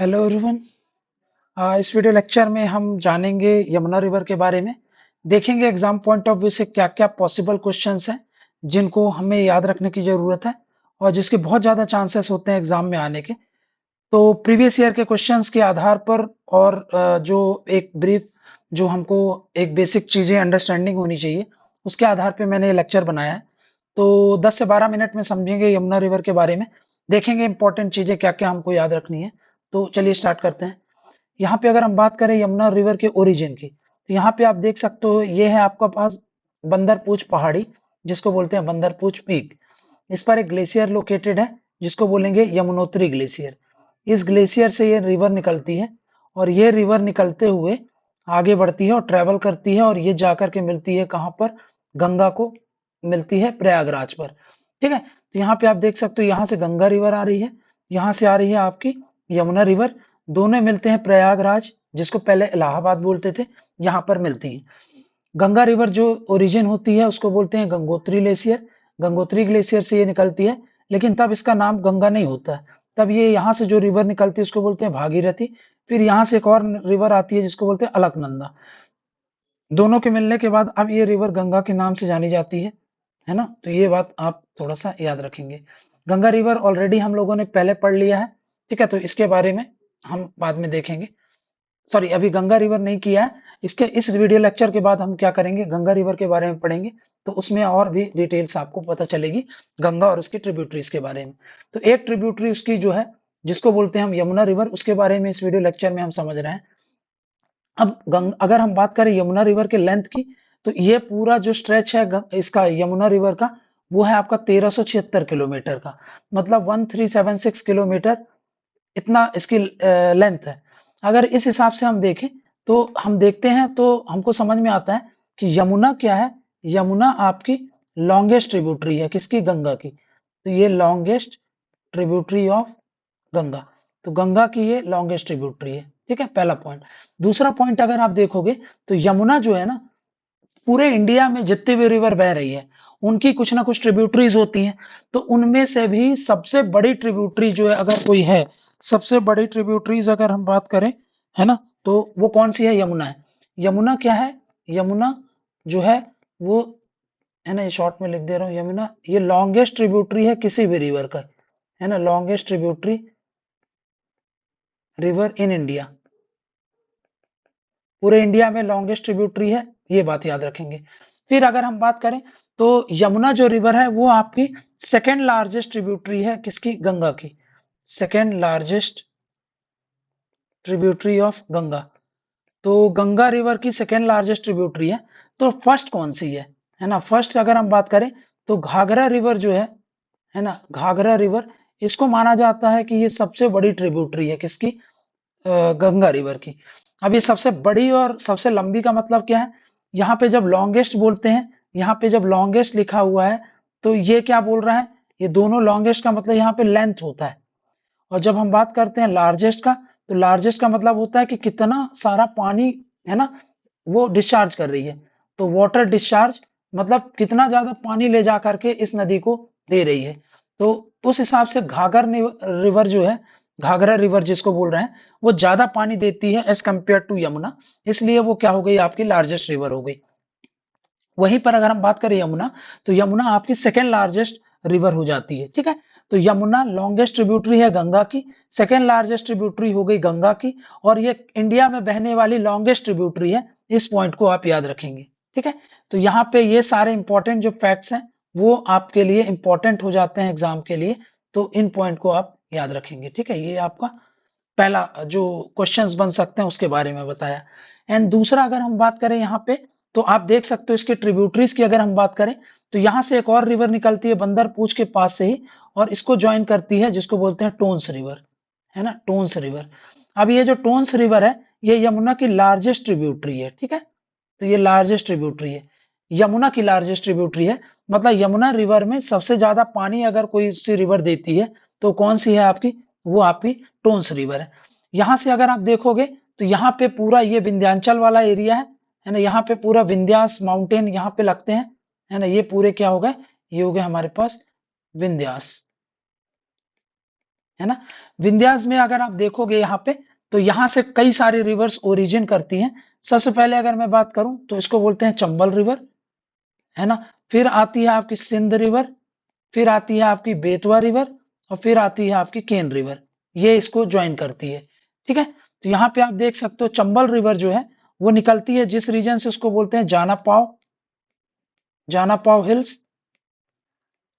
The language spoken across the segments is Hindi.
Hello everyone. इस वीडियो लेक्चर में हम जानेंगे यमुना रिवर के बारे में। देखेंगे एग्जाम पॉइंट ऑफ व्यू से क्या क्या पॉसिबल क्वेश्चंस हैं जिनको हमें याद रखने की ज़रूरत है और जिसके बहुत ज़्यादा चांसेस होते हैं एग्जाम में आने के। तो प्रीवियस ईयर के क्वेश्चंस के आधार पर और जो एक ब्रीफ जो हमको एक बेसिक चीज़ें अंडरस्टैंडिंग होनी चाहिए उसके आधार पे मैंने ये लेक्चर बनाया है। तो 10 से 12 मिनट में समझेंगे यमुना रिवर के बारे में, देखेंगे इंपॉर्टेंट चीज़ें क्या क्या हमको याद रखनी है। तो चलिए स्टार्ट करते हैं। यहाँ पे अगर हम बात करें यमुना रिवर के ओरिजिन की, तो यहाँ पे आप देख सकते हो ये है आपका पास बंदरपूछ पहाड़ी, जिसको बोलते हैं बंदरपूछ पीक। इस पर एक ग्लेशियर लोकेटेड है जिसको बोलेंगे यमुनोत्री ग्लेशियर। इस ग्लेशियर से ये रिवर निकलती है और ये रिवर निकलते हुए आगे बढ़ती है और ट्रेवल करती है और ये जाकर के मिलती है कहाँ पर, गंगा को मिलती है प्रयागराज पर। ठीक है, तो यहाँ पे आप देख सकते हो यहाँ से गंगा रिवर आ रही है, यहाँ से आ रही है आपकी यमुना रिवर। दोनों मिलते हैं प्रयागराज, जिसको पहले इलाहाबाद बोलते थे, यहाँ पर मिलती है। गंगा रिवर जो ओरिजिन होती है उसको बोलते हैं गंगोत्री ग्लेशियर। गंगोत्री ग्लेशियर से ये निकलती है, लेकिन तब इसका नाम गंगा नहीं होता है। तब ये यहाँ से जो रिवर निकलती है उसको बोलते हैं भागीरथी। फिर यहाँ से एक और रिवर आती है जिसको बोलते हैं अलकनंदा। दोनों के मिलने के बाद अब ये रिवर गंगा के नाम से जानी जाती है ना। तो ये बात आप थोड़ा सा याद रखेंगे। गंगा रिवर ऑलरेडी हम लोगों ने पहले पढ़ लिया है, ठीक है, तो इसके बारे में हम बाद में देखेंगे। सॉरी, अभी गंगा रिवर नहीं किया है। इसके इस वीडियो लेक्चर के बाद हम क्या करेंगे, गंगा रिवर के बारे में पढ़ेंगे। तो उसमें और भी डिटेल्स आपको पता चलेगी गंगा और उसकी ट्रिब्यूटरीज के बारे में। तो एक ट्रिब्यूटरी उसकी जो है जिसको बोलते हैं हम यमुना रिवर, उसके बारे में इस वीडियो लेक्चर में हम समझ रहे हैं। अब अगर हम बात करें यमुना रिवर के लेंथ की, तो ये पूरा जो स्ट्रेच है इसका यमुना रिवर का, वो है आपका 1376 किलोमीटर का, मतलब 1376 किलोमीटर इतना इसकी लेंथ है। अगर इस हिसाब से हम देखें तो हम देखते हैं तो हमको समझ में आता है कि यमुना क्या है। यमुना आपकी लॉन्गेस्ट ट्रिब्यूटरी है किसकी, गंगा की। तो ये लॉन्गेस्ट ट्रिब्यूटरी ऑफ गंगा, तो गंगा की ये लॉन्गेस्ट ट्रिब्यूटरी है। ठीक है, पहला पॉइंट। दूसरा पॉइंट अगर आप देखोगे तो यमुना जो है ना, पूरे इंडिया में जितनी भी रिवर बह रही है उनकी कुछ ना कुछ ट्रिब्यूटरीज होती हैं। तो उनमें से भी सबसे बड़ी ट्रिब्यूटरी जो है अगर कोई है, सबसे बड़ी ट्रिब्यूटरीज अगर हम बात करें, है ना, तो वो कौन सी है, यमुना है। यमुना क्या है, यमुना जो है वो, है ना, ये शॉर्ट में लिख दे रहा हूँ, यमुना ये लॉन्गेस्ट ट्रिब्यूटरी है किसी भी रिवर का, है ना, longest tributary river in India. पूरे इंडिया में लॉन्गेस्ट ट्रिब्यूटरी है, ये बात याद रखेंगे। फिर अगर हम बात करें तो यमुना जो रिवर है वो आपकी सेकेंड लार्जेस्ट ट्रिब्यूटरी है किसकी, गंगा की। Second largest tributary of Ganga. तो गंगा रिवर की सेकेंड लार्जेस्ट ट्रिब्यूटरी है। तो फर्स्ट कौन सी है ना, फर्स्ट अगर हम बात करें तो घाघरा रिवर जो है ना, घाघरा रिवर, इसको माना जाता है कि ये सबसे बड़ी ट्रिब्यूटरी है किसकी, गंगा रिवर की। अब ये सबसे बड़ी और सबसे लंबी का मतलब क्या है, यहाँ पे जब लॉन्गेस्ट बोलते हैं, यहाँ पे जब लॉन्गेस्ट लिखा हुआ है तो ये क्या बोल रहा है, ये दोनों लॉन्गेस्ट का मतलब यहाँ पे लेंथ होता है। और जब हम बात करते हैं लार्जेस्ट का, तो लार्जेस्ट का मतलब होता है कि कितना सारा पानी, है ना, वो डिस्चार्ज कर रही है। तो वाटर डिस्चार्ज मतलब कितना ज्यादा पानी ले जा करके इस नदी को दे रही है। तो उस हिसाब से घाघर रिवर जो है, घाघरा रिवर जिसको बोल रहे हैं, वो ज्यादा पानी देती है एज कंपेयर टू यमुना, इसलिए वो क्या हो गई, आपकी लार्जेस्ट रिवर हो गई। वहीं पर अगर हम बात करें यमुना, तो यमुना आपकी सेकेंड लार्जेस्ट रिवर हो जाती है। ठीक है, तो यमुना लॉन्गेस्ट ट्रिब्यूटरी है गंगा की, सेकेंड लार्जेस्ट ट्रिब्यूटरी हो गई गंगा की, और ये इंडिया में बहने वाली लॉन्गेस्ट ट्रिब्यूटरी है। इस पॉइंट को आप याद रखेंगे। ठीक है, तो यहाँ पे ये सारे इंपॉर्टेंट जो फैक्ट्स हैं वो आपके लिए इंपॉर्टेंट हो जाते हैं एग्जाम के लिए। तो इन पॉइंट को आप याद रखेंगे। ठीक है, ये आपका पहला जो क्वेश्चंस बन सकते हैं उसके बारे में बताया। एंड दूसरा अगर हम बात करें यहाँ पे, तो आप देख सकते हो इसके ट्रिब्यूटरीज की अगर हम बात करें, तो यहाँ से एक और रिवर निकलती है बंदरपूछ के पास से ही, और इसको ज्वाइन करती है जिसको बोलते हैं टोन्स रिवर, है ना, टोन्स रिवर। अब ये जो टोन्स रिवर है ये यमुना की लार्जेस्ट ट्रिब्यूटरी है। ठीक है, तो ये लार्जेस्ट ट्रिब्यूटरी है, यमुना की लार्जेस्ट ट्रिब्यूटरी है। मतलब यमुना रिवर में सबसे ज्यादा पानी अगर कोई सी रिवर देती है तो कौन सी है आपकी, वो आपकी टोन्स रिवर है। यहाँ से अगर आप देखोगे तो यहाँ पे पूरा ये विंध्याचल वाला एरिया है ना, यहाँ पे पूरा विंध्यास माउंटेन यहाँ पे लगते हैं, है ना, ये पूरे क्या हो गए, ये हो गए हमारे पास विंध्यास, है ना। विंध्यास में अगर आप देखोगे यहाँ पे, तो यहाँ से कई सारी रिवर्स ओरिजिन करती हैं। सबसे पहले अगर मैं बात करूं तो इसको बोलते हैं चंबल रिवर, है ना। फिर आती है आपकी सिंध रिवर, फिर आती है आपकी बेतवा रिवर, और फिर आती है आपकी केन रिवर। ये इसको ज्वाइन करती है, ठीक है। तो यहाँ पे आप देख सकते हो चंबल रिवर जो है वो निकलती है जिस रीजन से, उसको बोलते हैं जाना पाव हिल्स,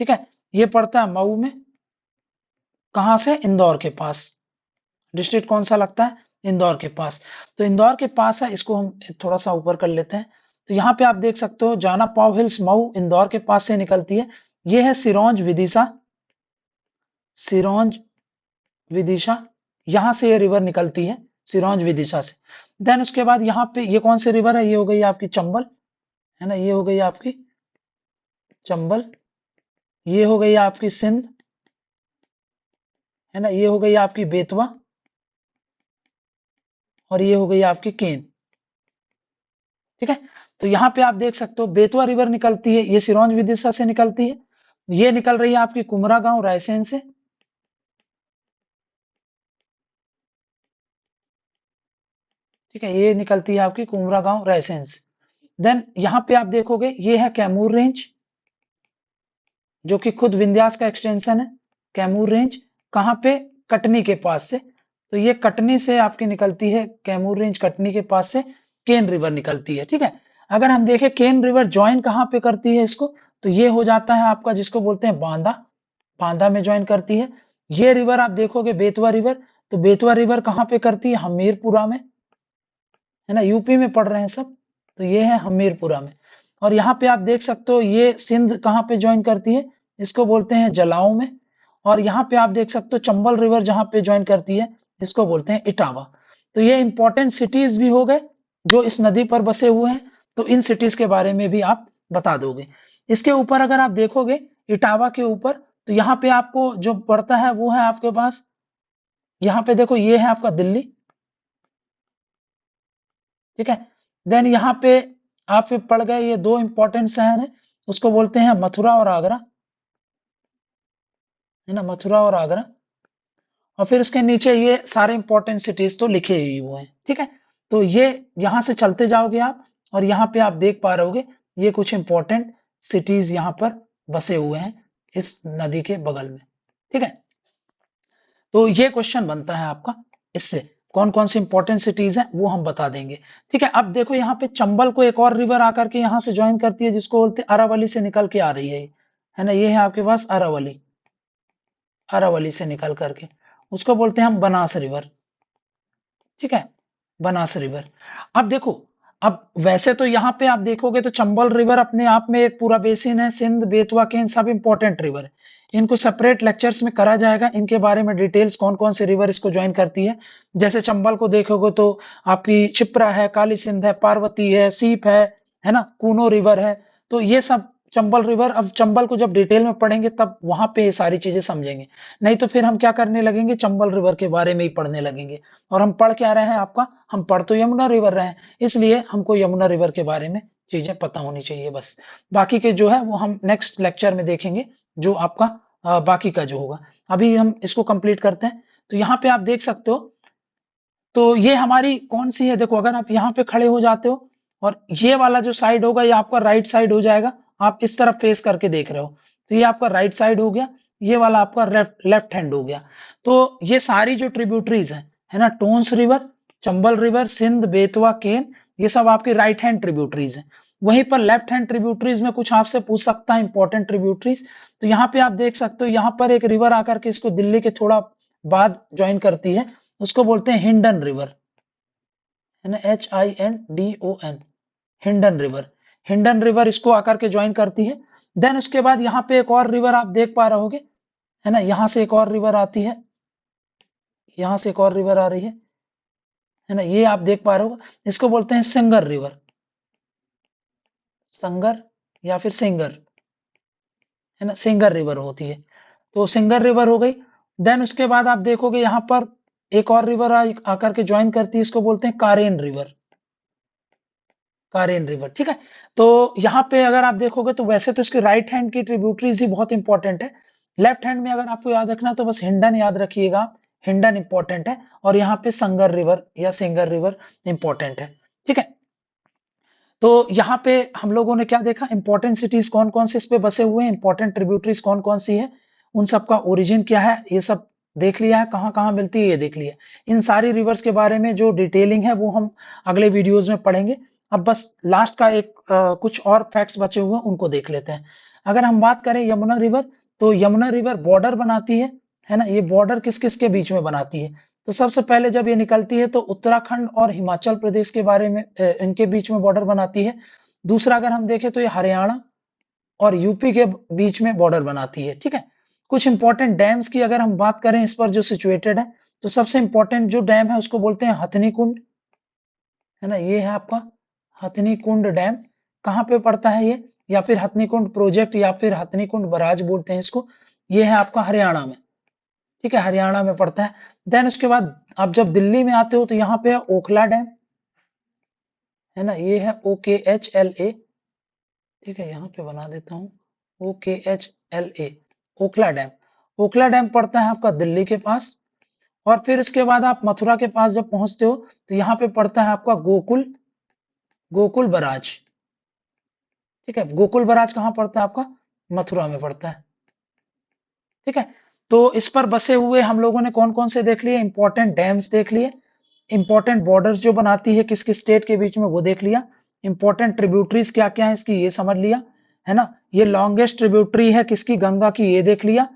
ठीक है। ये पड़ता है मऊ में, कहां से, इंदौर के पास। डिस्ट्रिक्ट कौन सा लगता है, इंदौर के पास। तो इंदौर के पास है, इसको हम थोड़ा सा ऊपर कर लेते हैं। तो यहाँ पे आप देख सकते हो जाना पाव हिल्स मऊ इंदौर के पास से निकलती है। ये है सिरोंज विदिशा, सिरोंज विदिशा, यहां से ये रिवर निकलती है सिरोंज विदिशा से। देन उसके बाद यहाँ पे ये कौन सी रिवर है, ये हो गई आपकी चंबल, है ना, ये हो गई आपकी चंबल। ये हो गई आपकी सिंध, है ना, ये हो गई आपकी बेतवा, और ये हो गई आपकी केन, ठीक है। तो यहाँ पे आप देख सकते हो बेतवा रिवर निकलती है, ये सिरोंज विदिशा से निकलती है। ये निकल रही है आपकी कुमरा गांव रायसेन से, ठीक है, ये निकलती है आपकी कुमरा गांव रायसेन से। देन यहाँ पे आप देखोगे ये है कैमूर रेंज, जो कि खुद विंध्यास का एक्सटेंशन है। कैमूर रेंज कहाँ पे, कटनी के पास से। तो ये कटनी से आपकी निकलती है, कैमूर रेंज कटनी के पास से केन रिवर निकलती है, ठीक है। अगर हम देखें केन रिवर ज्वाइन कहाँ पे करती है इसको, तो ये हो जाता है आपका जिसको बोलते हैं बांदा, बांदा में ज्वाइन करती है। ये रिवर आप देखोगे बेतवा रिवर, तो बेतवा रिवर कहाँ पे करती है, हमीरपुरा में, है ना, यूपी में पढ़ रहे हैं सब। तो ये है हमीरपुरा में। और यहाँ पे आप देख सकते हो ये सिंध कहाँ पे ज्वाइन करती है, इसको बोलते हैं जलाओ में। और यहाँ पे आप देख सकते हो चंबल रिवर जहाँ पे ज्वाइन करती है, इसको बोलते हैं इटावा। तो ये इंपॉर्टेंट सिटीज भी हो गए जो इस नदी पर बसे हुए हैं। तो इन सिटीज के बारे में भी आप बता दोगे। इसके ऊपर अगर आप देखोगे इटावा के ऊपर, तो यहाँ पे आपको जो पड़ता है वो है आपके पास, यहाँ पे देखो ये है आपका दिल्ली, ठीक है। देन यहाँ पे आप फिर पड़ गए ये दो इंपॉर्टेंट शहर हैं, उसको बोलते हैं मथुरा और आगरा, है ना, मथुरा और आगरा। और फिर उसके नीचे ये सारे इंपॉर्टेंट सिटीज तो लिखे ही हुए हैं, ठीक है। तो ये यहाँ से चलते जाओगे आप, और यहाँ पे आप देख पा रहे होगे ये कुछ इंपॉर्टेंट सिटीज यहाँ पर बसे हुए हैं इस नदी के बगल में, ठीक है। तो ये क्वेश्चन बनता है आपका इससे, कौन कौन सी इंपॉर्टेंट सिटीज हैं वो हम बता देंगे, ठीक है। अब देखो यहाँ पे चंबल को एक और रिवर आकर के यहाँ से ज्वाइन करती है जिसको बोलते हैं अरावली से निकल के आ रही है ना, ये है आपके पास अरावली, अरावली से निकल करके उसको बोलते हैं हम बनास रिवर, ठीक है, बनास रिवर। अब देखो, अब वैसे तो यहाँ पे आप देखोगे तो चंबल रिवर अपने आप में एक पूरा बेसिन है, सिंध बेतवा केन सब इंपॉर्टेंट रिवर है। इनको सेपरेट लेक्चर्स में करा जाएगा, इनके बारे में डिटेल्स कौन कौन से रिवर इसको ज्वाइन करती है। जैसे चंबल को देखोगे तो आपकी क्षिप्रा है, काली सिंध है, पार्वती है, सीप है ना, कूनो रिवर है। तो ये सब चंबल रिवर, अब चंबल को जब डिटेल में पढ़ेंगे तब वहां पे ये सारी चीजें समझेंगे। नहीं तो फिर हम क्या करने लगेंगे, चंबल रिवर के बारे में ही पढ़ने लगेंगे। और हम पढ़ क्या रहे हैं आपका, हम पढ़ तो यमुना रिवर रहे हैं, इसलिए हमको यमुना रिवर के बारे में चीजें पता होनी चाहिए बस। बाकी के जो है वो हम नेक्स्ट लेक्चर में देखेंगे, जो आपका बाकी का जो होगा। अभी हम इसको कंप्लीट करते हैं। तो यहाँ पे आप देख सकते हो, तो ये हमारी कौन सी है, देखो अगर आप यहाँ पे खड़े हो जाते हो और ये वाला जो साइड होगा ये आपका राइट साइड हो जाएगा, आप इस तरफ फेस करके देख रहे हो, तो ये आपका राइट साइड हो गया, ये वाला आपका लेफ्ट हैंड हो गया। तो ये सारी जो ट्रिब्यूटरीज है ना, टोन्स रिवर, चंबल रिवर, सिंध बेतवा केन, ये सब आपकी राइट हैंड ट्रिब्यूटरीज है। वहीं पर लेफ्ट हैंड ट्रिब्यूटरीज में कुछ आपसे पूछ सकता है इंपॉर्टेंट ट्रिब्यूटरीज। तो यहाँ पे आप देख सकते हो, यहाँ पर एक रिवर आकर के इसको दिल्ली के थोड़ा बाद ज्वाइन करती है, उसको बोलते हैं हिंडन रिवर, है ना, HINDON, Hindon river. Hindon river इसको आकर के ज्वाइन करती है। देन उसके बाद यहाँ पे एक और रिवर आप देख पा रहे होगे, है ना, यहाँ से एक और रिवर आती है, यहाँ से एक और रिवर आ रही है ना, ये आप देख पा रहे हो, इसको बोलते हैं सिंगर रिवर, संगर या फिर सिंगर, है ना, सिंगर रिवर होती है। तो सिंगर रिवर हो गई। देन उसके बाद आप देखोगे यहाँ पर एक और रिवर आकर के ज्वाइन करती है, इसको बोलते हैं कारेन रिवर, कारेन रिवर, ठीक है। तो यहाँ पे अगर आप देखोगे तो वैसे तो इसके राइट हैंड की ट्रिब्यूटरीज ही बहुत इंपॉर्टेंट है, लेफ्ट हैंड में अगर आपको याद रखना है तो बस हिंडन याद रखिएगा, हिंडन इंपॉर्टेंट है, और यहाँ पे संगर रिवर या सिंगर रिवर इंपॉर्टेंट है। ठीक है, तो यहाँ पे हम लोगों ने क्या देखा, इंपॉर्टेंट सिटीज कौन कौन से इस पे बसे हुए हैं, इंपॉर्टेंट ट्रिब्यूटरीज कौन कौन सी है, उन सब का ओरिजिन क्या है, ये सब देख लिया है, कहाँ कहाँ मिलती है ये देख लिया। इन सारी रिवर्स के बारे में जो डिटेलिंग है वो हम अगले वीडियोज में पढ़ेंगे। अब बस लास्ट का एक कुछ और फैक्ट्स बचे हुए हैं उनको देख लेते हैं। अगर हम बात करें यमुना रिवर, तो यमुना रिवर बॉर्डर बनाती है ना, ये बॉर्डर किस किस के बीच में बनाती है, तो सबसे पहले जब ये निकलती है तो उत्तराखंड और हिमाचल प्रदेश के बारे में इनके बीच में बॉर्डर बनाती है। दूसरा अगर हम देखें तो ये हरियाणा और यूपी के बीच में बॉर्डर बनाती है। ठीक है, कुछ इंपॉर्टेंट डैम्स की अगर हम बात करें इस पर जो सिचुएटेड है, तो सबसे इंपॉर्टेंट जो डैम है उसको बोलते हैं हथनी कुंड, है ना, ये है आपका हथनी कुंड डैम। कहाँ पे पड़ता है ये, या फिर हथनी कुंड प्रोजेक्ट या फिर हथनी कुंड बराज बोलते हैं इसको, ये है आपका हरियाणा में। ठीक है, हरियाणा में पड़ता है। देन उसके बाद आप जब दिल्ली में आते हो तो यहाँ पे है ओखला डैम, है ना, ये है OKHLA। ठीक है, यहाँ पे बना देता हूँ OKHLA, Okhla dam. Okhla dam पड़ता है आपका दिल्ली के पास। और फिर उसके बाद आप मथुरा के पास जब पहुंचते हो तो यहाँ पे पड़ता है आपका गोकुल, गोकुल बराज। ठीक है, गोकुल बराज कहाँ पड़ता है आपका, मथुरा में पड़ता है। ठीक है, तो इस पर बसे हुए हम लोगों ने कौन कौन से देख लिए, इंपॉर्टेंट डैम्स देख लिए, इंपॉर्टेंट बॉर्डर्स जो बनाती है किस किस स्टेट के बीच में वो देख लिया, इंपॉर्टेंट ट्रिब्यूटरीज क्या क्या है इसकी ये समझ लिया, है ना, ये लॉन्गेस्ट ट्रिब्यूटरी है किसकी, गंगा की, ये देख लिया,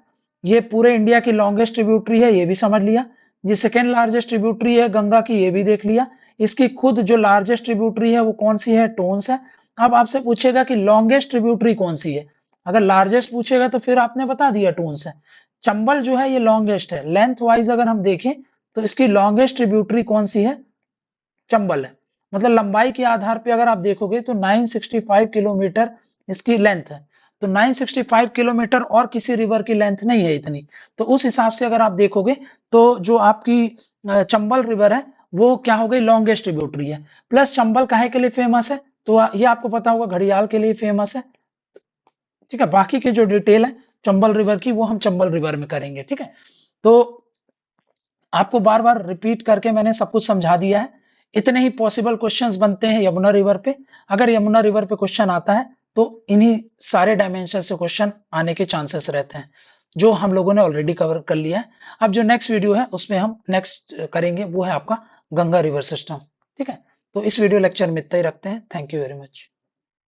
ये पूरे इंडिया की लॉन्गेस्ट ट्रिब्यूटरी है ये भी समझ लिया, ये सेकेंड लार्जेस्ट ट्रिब्यूटरी है गंगा की ये भी देख लिया, इसकी खुद जो लार्जेस्ट ट्रिब्यूटरी है वो कौन सी है, टोन्स है। अब आपसे पूछेगा कि लॉन्गेस्ट ट्रिब्यूटरी कौन सी है, अगर लार्जेस्ट पूछेगा तो फिर आपने बता दिया टोन्स है। चंबल जो है ये लॉन्गेस्ट है, लेंथ वाइज अगर हम देखें तो इसकी लॉन्गेस्ट ट्रिब्यूटरी कौन सी है, चंबल है। मतलब लंबाई के आधार पे अगर आप देखोगे तो 965 किलोमीटर इसकी लेंथ है, तो 965 किलोमीटर और किसी रिवर की लेंथ नहीं है इतनी। तो उस हिसाब से अगर आप देखोगे तो जो आपकी चंबल रिवर है वो क्या हो गई, लॉन्गेस्ट ट्रिब्यूटरी है। प्लस चंबल काहे के लिए फेमस है, तो ये आपको पता होगा घड़ियाल के लिए फेमस है। ठीक है, बाकी की जो डिटेल है चंबल रिवर की वो हम चंबल रिवर में करेंगे। ठीक है, तो आपको बार बार रिपीट करके मैंने सब कुछ समझा दिया है। इतने ही पॉसिबल क्वेश्चंस बनते हैं यमुना रिवर पे। अगर यमुना रिवर पे क्वेश्चन आता है तो इन्हीं सारे डायमेंशन से क्वेश्चन आने के चांसेस रहते हैं, जो हम लोगों ने ऑलरेडी कवर कर लिया है। अब जो नेक्स्ट वीडियो है उसमें हम नेक्स्ट करेंगे वो है आपका गंगा रिवर सिस्टम। ठीक है, तो इस वीडियो लेक्चर में इतना ही रखते हैं। Thank you very much.